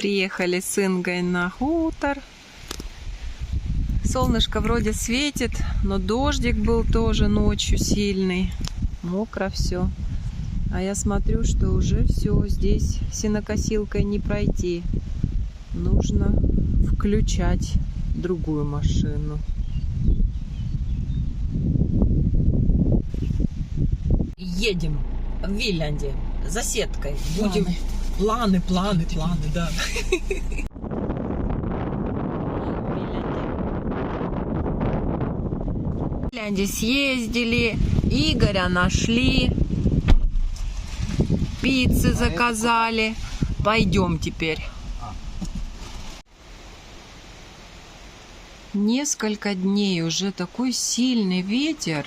Приехали с Ингой на хутор. Солнышко вроде светит, но дождик был тоже ночью сильный. Мокро все. А я смотрю, что уже все, здесь сенокосилкой не пройти. Нужно включать другую машину. Едем в Виляндию за сеткой. Будем планы, да. В Виляндии съездили, Игоря нашли, пиццы заказали. Пойдем теперь. Несколько дней уже такой сильный ветер.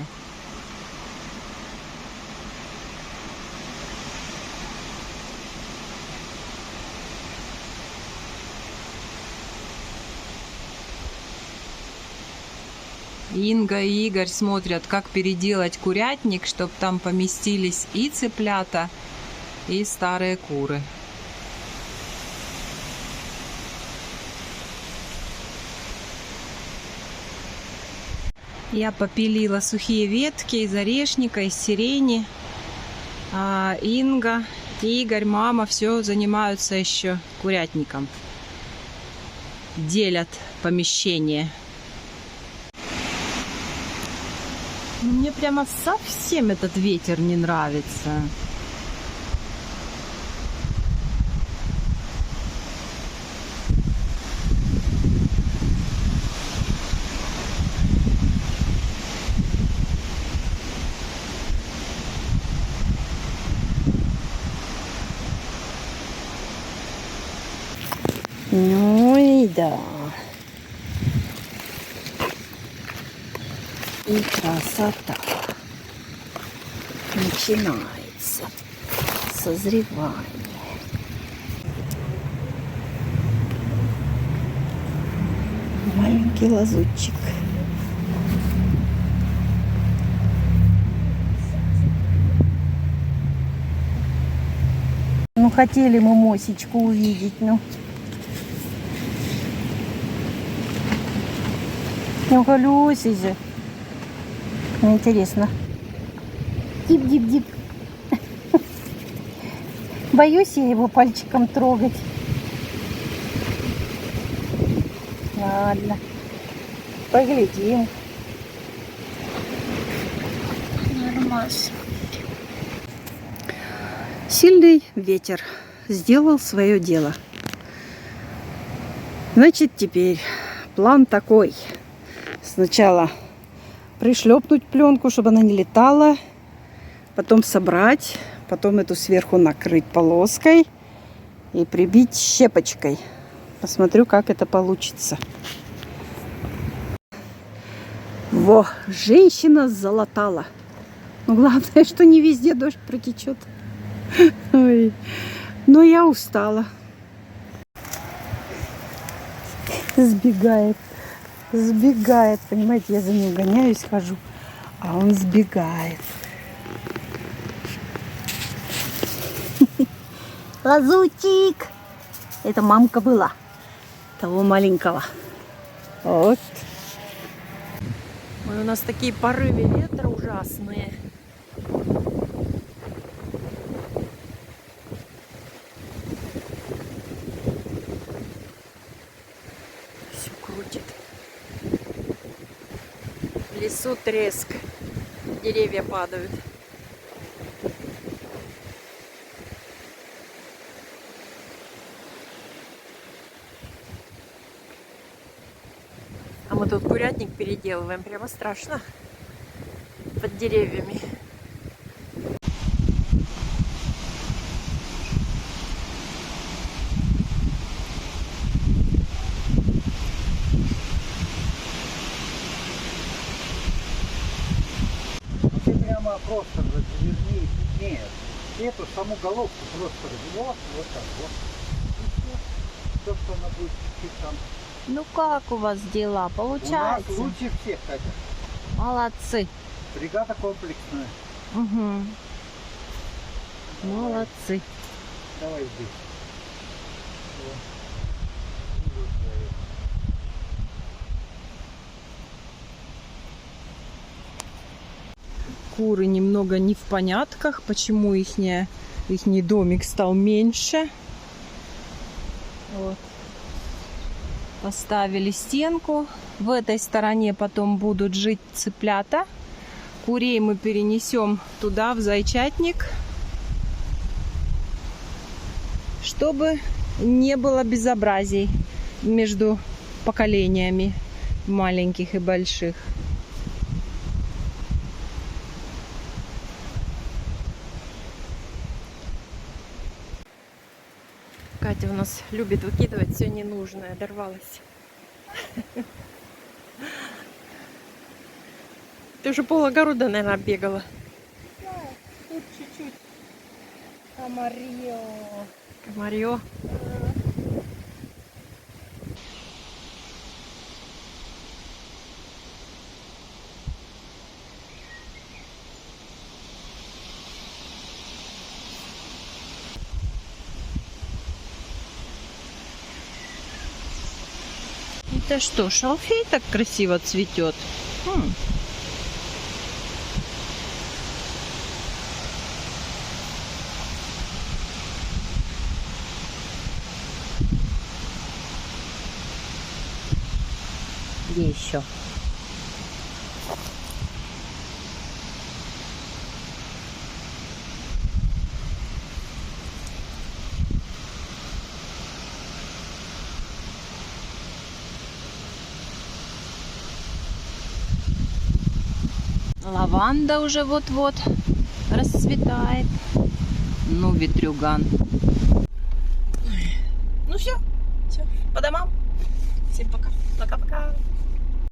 Инга и Игорь смотрят, как переделать курятник, чтобы там поместились и цыплята, и старые куры. Я попилила сухие ветки из орешника, из сирени. А Инга, Игорь, мама все занимаются еще курятником. Делят помещение. Мне прямо совсем этот ветер не нравится. Ну и да. И красота. Начинается созревание. Маленький лазутчик. Ну, хотели мы Мосечку увидеть, ну. Ну, колёси же. Ну, интересно. Дип-дип-дип. Боюсь я его пальчиком трогать. Ладно. Поглядим. Нормас. Сильный ветер сделал свое дело. Значит, теперь план такой. Сначала пришлепнуть пленку, чтобы она не летала. Потом собрать. Потом эту сверху накрыть полоской. И прибить щепочкой. Посмотрю, как это получится. Во, женщина залатала. Но главное, что не везде дождь протечет. Ой. Но я устала. Сбегает. Сбегает, понимаете, я за ним гоняюсь, хожу, а он сбегает. Лазутик! Это мамка была, того маленького. Вот. Ой, у нас такие порывы ветра ужасные. Все крутит. В лесу треск. Деревья падают. А мы тут курятник переделываем. Прямо страшно. Под деревьями. Просто разверни, нет, эту саму головку просто развернешь, вот так вот. И все, что она будет чуть-чуть там. Ну как у вас дела? Получается? У нас лучше всех, Катя. Молодцы. Бригада комплексная. Угу. Молодцы. Давай здесь. Вот. куры немного не в понятках, почему ихний домик стал меньше. Вот. Поставили стенку. В этой стороне потом будут жить цыплята. Курей мы перенесем туда, в зайчатник, чтобы не было безобразий между поколениями маленьких и больших. Катя у нас любит выкидывать все ненужное, дорвалась. Ты уже пол огорода, наверное, оббегала. Тут чуть-чуть комарье. Комарье. Это что, шалфей так красиво цветет? Где еще? Лаванда уже вот-вот расцветает. Ну, ветрюган. Ну все, по домам. Всем пока. Пока-пока.